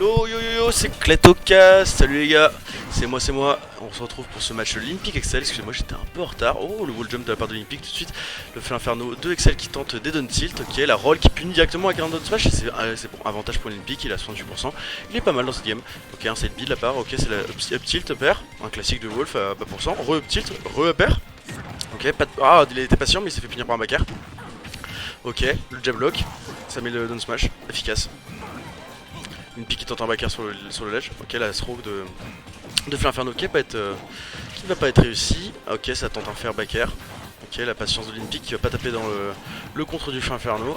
Yo yo yo yo, c'est Clétocast, salut les gars, c'est moi, on se retrouve pour ce match Olympique Excel, excusez-moi j'étais un peu en retard. Oh, le wall jump de la part de Olympique tout de suite, le feu inferno de Excel qui tente des down tilt, ok, la roll qui punit directement avec un down smash, c'est bon, avantage pour Olympique, il a 78%, il est pas mal dans cette game, ok, un side B de la part, ok, c'est la up tilt, up air, un classique de Wolf à bas pourcent, re-up tilt, re-up air, ok, pas de... Ah, il a été patient mais il s'est fait punir par un back air, ok, le jab block, ça met le down smash, efficace. Une pique qui tente un back air sur le ledge. Ok, la throw de Feu Inferno qui ne va pas être réussi. Ok, ça tente un fair back air. Ok, la patience de l'Olympique qui va pas taper dans le contre du Feu Inferno.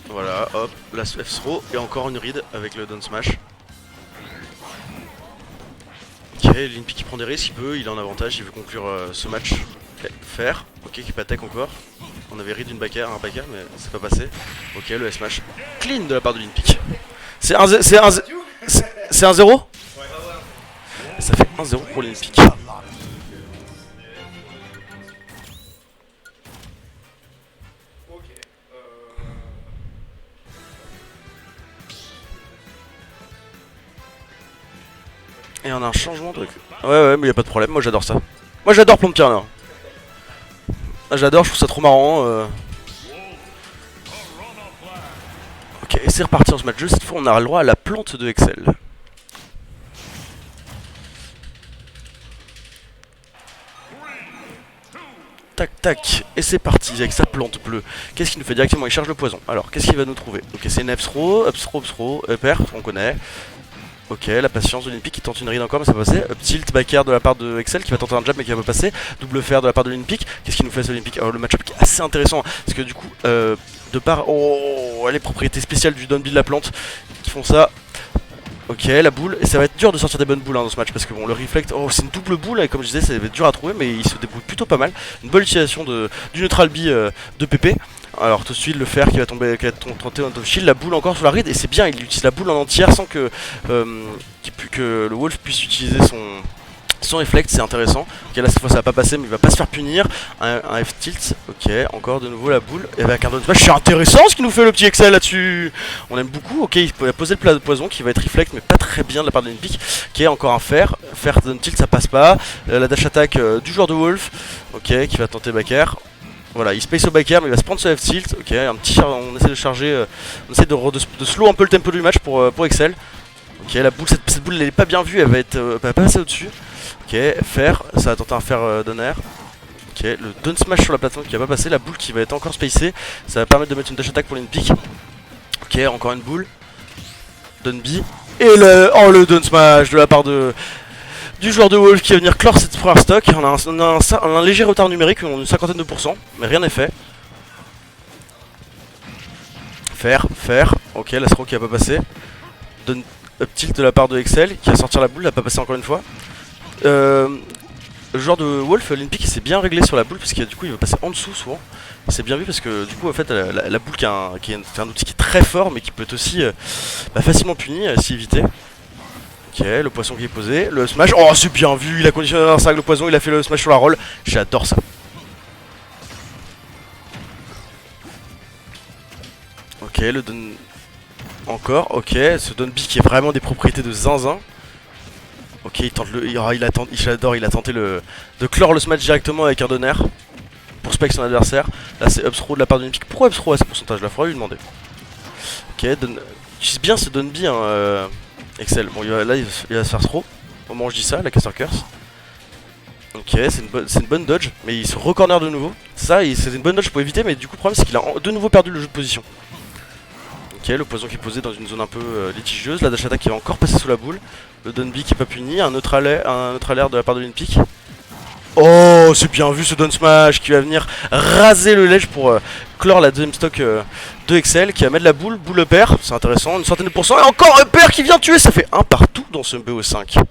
Voilà, hop, la F throw et encore une read avec le down smash. Ok, l'Olympique qui prend des risques, il est en avantage, il veut conclure ce match. Ok, fair, ok, qui attaque encore. On avait read un back air mais c'est pas passé. Ok, le S-smash clean de la part de l'Olympique. C'est 1-0. Ça fait 1-0 pour l'Olympique. Et on a un changement de... Ouais mais y a pas de problème, moi j'adore ça. Moi j'adore Plomb-Turner. J'adore, je trouve ça trop marrant. Ok, et c'est reparti dans ce match de jeu, cette fois on aura le droit à la plante de Excel. Tac tac, et c'est parti avec sa plante bleue. Qu'est-ce qu'il nous fait directement? Il charge le poison. Alors, qu'est-ce qu'il va nous trouver? Ok, c'est une F-throw, up-throw, up-air, on connaît. Ok, la patience de l'Olympique qui tente une read encore mais ça va passer. Up tilt, back air de la part de Excel qui va tenter un jab mais qui va pas passer. Double fair de la part de l'Olympique. Qu'est-ce qu'il nous fait ce Olympique? Alors le match-up qui est assez intéressant parce que du coup, de par les propriétés spéciales du down B de la plante qui font ça. Ok, la boule, et ça va être dur de sortir des bonnes boules dans ce match parce que bon, le reflect, c'est une double boule et comme je disais, ça va être dur à trouver mais il se débrouille plutôt pas mal. Une bonne utilisation du neutral B de PP. Alors tout de suite le fer qui va tomber, qui va tenter un shield, la boule encore sur la read et c'est bien, il utilise la boule en entière sans que le Wolf puisse utiliser son reflect, c'est intéressant. Ok, là cette fois ça va pas passer mais il va pas se faire punir. Un F tilt, ok, encore de nouveau la boule. Et avec un down smash, c'est intéressant ce qu'il nous fait le petit Excel là-dessus. On aime beaucoup, ok, il a posé le plat de poison qui va être reflect mais pas très bien de la part de l'Olympique. Ok, encore un fer down tilt ça passe pas. La dash attack du joueur de Wolf, ok, qui va tenter back air. Voilà, il space au back air mais il va se prendre ce F tilt, ok, on essaie de charger, on essaie de slow un peu le tempo du match pour Excel. Ok, la boule, cette boule elle est pas bien vue, elle va passer au-dessus. Ok, faire, ça va tenter un faire down air. Ok, le down smash sur la plateforme qui va pas passer, la boule qui va être encore spacée, ça va permettre de mettre une dash attack pour l'Olympique. Ok, encore une boule. Down B. Et le down smash de la part de du joueur de Wolf qui va venir clore cette première stock. On a un léger retard numérique, on a une cinquantaine de pourcents, mais rien n'est fait. Faire, ok, la throw qui a pas passé. Donne up tilt de la part de Excel qui va sortir la boule, elle a pas passé encore une fois. Le joueur de Wolf, Olympic, il s'est bien réglé sur la boule parce que du coup il va passer en dessous souvent. C'est bien vu parce que du coup en fait la boule qui est un outil qui est très fort mais qui peut être aussi facilement puni si évité. Ok, le poisson qui est posé, le smash, oh c'est bien vu, il a conditionné dans un sac le poison, il a fait le smash sur la roll, j'adore ça. Ok, le don... Encore, ok, ce don B qui est vraiment des propriétés de zinzin. Ok, il tente j'adore, il a tenté de clore le smash directement avec un donner pour spike son adversaire. Là c'est up throw de la part d'une pique. Pourquoi up throw à ce pourcentage là? Faudrait lui demander. Ok, utilise bien ce don B Excel. Bon, là il va se faire throw. Au moment où je dis ça, la caster curse. Ok, c'est une bonne dodge, mais il se recorner de nouveau. Ça, c'est une bonne dodge pour éviter, mais du coup le problème c'est qu'il a de nouveau perdu le jeu de position. Ok, le poison qui est posé dans une zone un peu litigieuse. La dash attack qui va encore passer sous la boule. Le Don B qui est pas puni. Un autre alert de la part de l'Olympic. Oh, c'est bien vu ce Don Smash qui va venir raser le ledge pour clore la deuxième stock de Excel. Qui va mettre la boule, boule upper. C'est intéressant, une centaine de pourcents. Et encore upper qui vient tuer. Ça fait un partout dans ce BO5.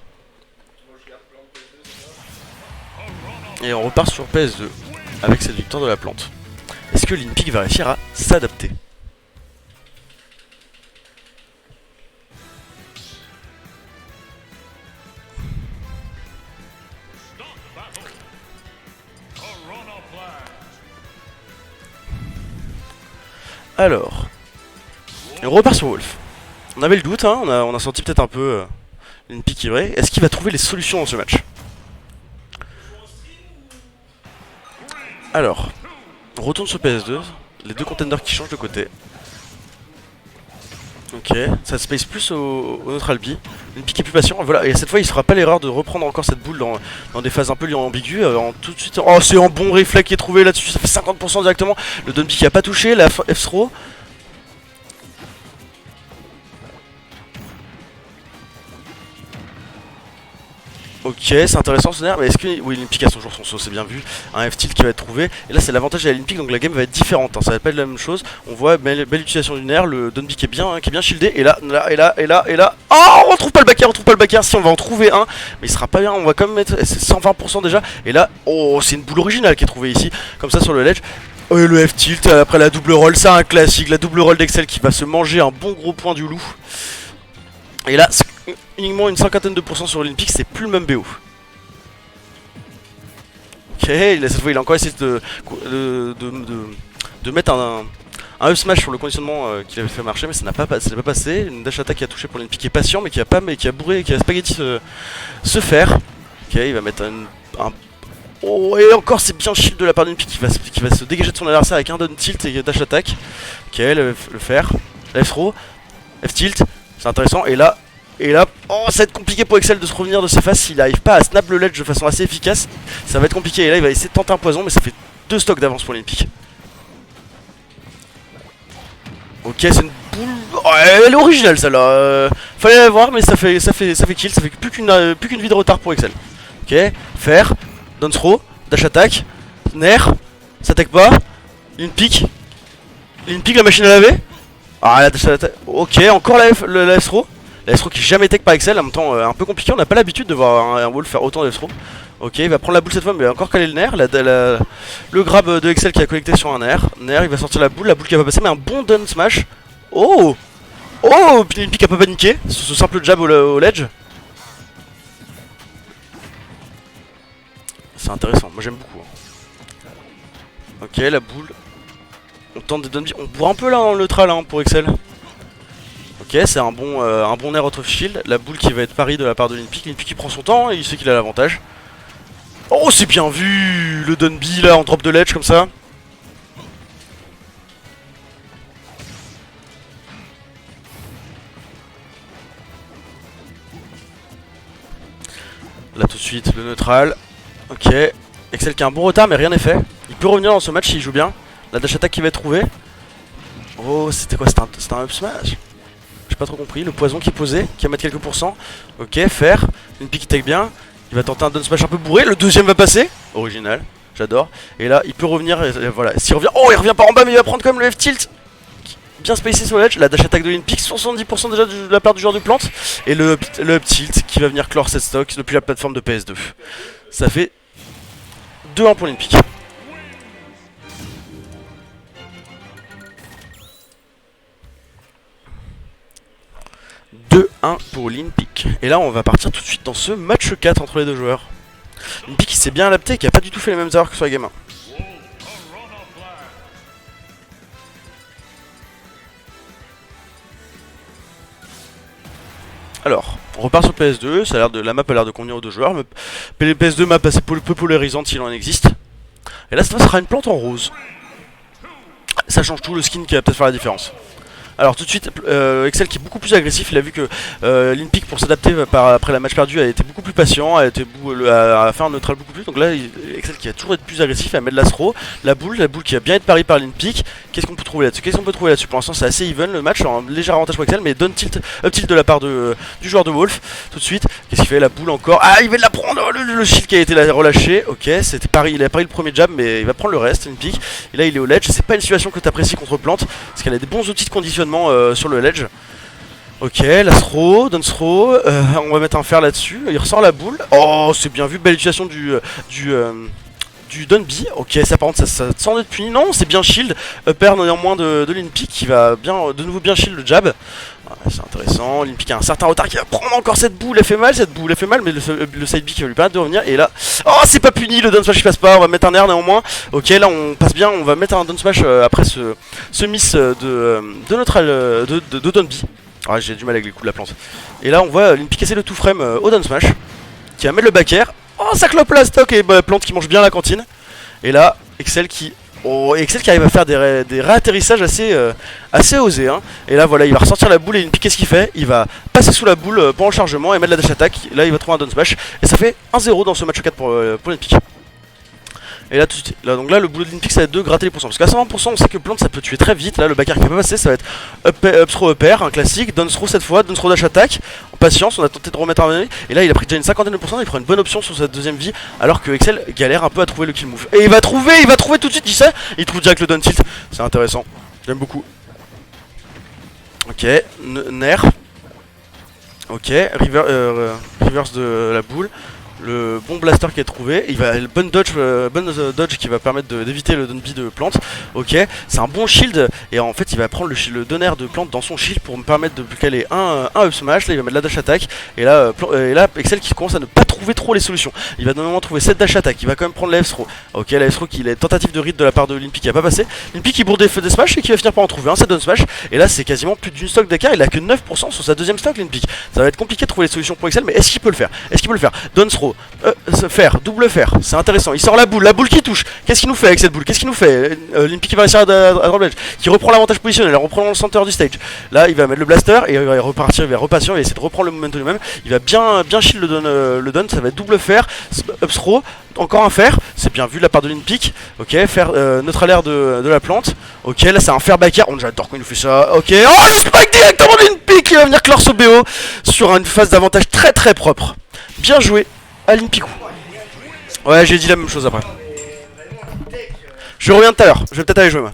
Et on repart sur PS2 avec cette victoire de la plante. Est-ce que l'Olympic va réussir à s'adapter? Alors, on repart sur Wolf. On avait le doute, hein, on a senti peut-être un peu une pique qui irait. Est-ce qu'il va trouver les solutions dans ce match? Alors, on retourne sur PS2, les deux contenders qui changent de côté. Ok, ça space plus au neutral B. Une pique est plus patient, voilà, et cette fois il ne fera pas l'erreur de reprendre encore cette boule dans des phases un peu ambiguës. Tout de suite, oh c'est un bon réflexe qui est trouvé là-dessus, ça fait 50% directement. Le Don B qui a pas touché, la F-throw. Ok, c'est intéressant ce nerf, mais est-ce que... Oui, l'Olympic a toujours son saut, c'est bien vu. Un F-tilt qui va être trouvé. Et là, c'est l'avantage de l'Olympic, donc la game va être différente. Hein, ça va pas être la même chose. On voit belle utilisation du nerf, le Don B qui est bien shieldé. Et là. Oh, on retrouve pas le backer, si on va en trouver un. Mais il sera pas bien, on va quand même mettre 120% déjà. Et là, oh, c'est une boule originale qui est trouvée ici, comme ça sur le ledge. Oh, et le F-tilt, après la double roll, c'est un classique. La double roll d'Excel qui va se manger un bon gros point du loup. Et là, uniquement une cinquantaine de pourcents sur l'Olympic, c'est plus le même BO. Ok, cette fois il a encore essayé de mettre un up smash sur le conditionnement qu'il avait fait marcher, mais ça n'a pas passé. Une dash attack qui a touché pour l'Olympic qui est patient, mais qui a spaghetti se faire. Ok, il va mettre un oh, et encore c'est bien shield de la part d'Olympic qui va se dégager de son adversaire avec un down tilt et dash attack. Ok, le faire. F-throw, F-tilt. C'est intéressant, et là, oh, ça va être compliqué pour Excel de se revenir de ses phases s'il n'arrive pas à snap le ledge de façon assez efficace. Ça va être compliqué, et là il va essayer de tenter un poison, mais ça fait 2 stocks d'avance pour l'Olympic. Ok, c'est une boule. Oh, elle est originale celle-là. Fallait la voir, mais ça fait kill, ça fait plus qu'une vie de retard pour Excel. Ok, faire, down throw, dash attack, nair, ça attaque pas, Olympic, la machine à laver. Ah la dash attack, ok, encore la F-throw. La F-throw qui est jamais tech par Excel, en même temps un peu compliqué, on n'a pas l'habitude de voir un Wolf faire autant de F-throw. Ok, il va prendre la boule cette fois, mais il va encore caler le nerf. Le grab de Excel qui a connecté sur un nerf. Nerf, il va sortir la boule qui va passer, mais un bon down smash. Oh, puis Olympic a pas paniqué sur ce simple jab au ledge. C'est intéressant, moi j'aime beaucoup. Ok, la boule. On tente des down B, on bourre un peu là en neutral hein, pour Excel. Ok, c'est un bon nerf out of shield. La boule qui va être pari de la part de l'Olympic. L'Olympic qui prend son temps et il sait qu'il a l'avantage. Oh, c'est bien vu le Don B là en drop de ledge comme ça. Là tout de suite le neutral. Ok, Excel qui a un bon retard mais rien n'est fait. Il peut revenir dans ce match s'il joue bien. La dash attack qui va être trouvée. Oh, c'était quoi? C'était un up smash? J'ai pas trop compris. Le poison qui est posé, qui va mettre quelques pourcents. Ok, faire. Une pique qui take bien. Il va tenter un down smash un peu bourré, le deuxième va passer. Original, j'adore. Et là, il peut revenir, et voilà. S'il revient, oh, il revient pas en bas, mais il va prendre quand même le F-tilt. Bien spacé sur l'edge, la dash attack de Olympique, 70% déjà de la part du joueur de plante. Et le up tilt qui va venir clore cette stock depuis la plateforme de PS2. Ça fait 2-1 pour Olympique. 2-1 pour Olympique. Et là on va partir tout de suite dans ce match 4 entre les deux joueurs. Olympique qui s'est bien adapté et qui a pas du tout fait les mêmes erreurs que sur la game 1. Alors, on repart sur PS2, ça a l'air de, la map a l'air de convenir aux deux joueurs, mais PS2 map assez peu polarisante s'il en existe. Et là cette fois ça sera une plante en rose. Ça change tout, le skin qui va peut-être faire la différence. Alors tout de suite, Excel qui est beaucoup plus agressif, il a vu que Olympique pour s'adapter après la match perdue a été beaucoup plus patient, a fait un neutral beaucoup plus. Donc là, Excel qui a toujours été plus agressif, à mettre l'astro, la boule qui va bien être pari par Olympique. Qu'est-ce qu'on peut trouver là-dessus? Pour l'instant c'est assez even le match, un léger avantage pour Excel, mais down tilt, up tilt de la part du joueur de Wolf. Tout de suite, qu'est-ce qu'il fait? La boule encore, ah il va la prendre, le shield qui a été relâché, ok, c'était pari, il a pari le premier jab, mais il va prendre le reste, Olympique. Et là il est au ledge, c'est pas une situation que tu apprécies contre Plante, parce qu'elle a des bons outils de conditionnement sur le ledge. Ok, l'astro, down throw, on va mettre un fer là-dessus, il ressort la boule. Oh, c'est bien vu, belle utilisation du down B. Ok, ça par contre, ça sent d'être puni. Non, c'est bien shield, upper néanmoins de Olympique qui va bien, de nouveau bien shield le jab. C'est intéressant, Olympique a un certain retard qui va prendre encore cette boule, elle fait mal, mais le side B qui va lui permettre de revenir. Et là, oh c'est pas puni, le down smash il passe pas, on va mettre un air néanmoins. Ok, là on passe bien, on va mettre un down smash après ce miss de neutral, de down B. Ah, j'ai du mal avec les coups de la plante. Et là on voit Olympique essayer le tout frame au down smash, qui va mettre le back air. Oh ça clope la stock et plante qui mange bien la cantine. Et là, Excel qui arrive à faire des réatterrissages assez osés. Hein. Et là, voilà, il va ressortir la boule et qu'est-ce qu'il fait? Il va passer sous la boule pendant le chargement et mettre la dash attack. Là, il va trouver un down smash. Et ça fait 1-0 dans ce match 4 pour Olympique. Et là, tout de suite, donc là, le boulot de l'Olympique, ça va être de gratter les pourcents. Parce qu'à 120%, on sait que plante ça peut tuer très vite. Là, le backer qui peut passer, ça va être up throw, up air, un classique. Down throw cette fois, down throw dash attack. En patience, on a tenté de remettre un. Et là, il a pris déjà une 50%. Il prend une bonne option sur sa deuxième vie. Alors que Excel galère un peu à trouver le kill move. Et il va trouver tout de suite, il sait. Il trouve direct le down tilt. C'est intéressant. J'aime beaucoup. Ok, Nair. Ok, reverse de la boule. Le bon blaster qui est trouvé, il va le bon dodge qui va permettre d'éviter le down B de plante. Ok, c'est un bon shield et en fait il va prendre le donner de plante dans son shield pour me permettre de caler un up smash. Là il va mettre la dash attack et là Excel qui commence à ne pas trouver trop les solutions. Il va normalement trouver cette dash attack, il va quand même prendre la F-throw. Ok, la F-throw qui est tentative de read de la part de Olympique qui n'a pas passé. Olympique qui bourre des smash et qui va finir par en trouver un, c'est down smash. Et là c'est quasiment plus d'une stock d'écart, il a que 9% sur sa deuxième stock Olympique. Ça va être compliqué de trouver les solutions pour Excel, mais est-ce qu'il peut le faire? Down throw. Fer, double fer, c'est intéressant. Il sort la boule qui touche. Qu'est-ce qu'il nous fait avec cette boule? Qu'est-ce qu'il nous fait? Olympique qui va réussir à drop edge, qui reprend l'avantage positionnel, en reprenant le center du stage. Là, il va mettre le blaster et il va repartir, il va repasser, il va essayer de reprendre le momentum lui-même. Il va bien shield le down, ça va être double fer, up throw, encore un fer, c'est bien vu de la part de l'Olympique. Ok, fer neutral air de la plante. Ok, là c'est un fer back air. J'adore quand il nous fait ça. Ok, oh le spike directement de l'Olympique qui va venir clore ce BO sur une phase d'avantage très très propre. Bien joué à Olympico. Ouais, j'ai dit la même chose après. Je reviens tout à l'heure, je vais peut-être aller jouer moi.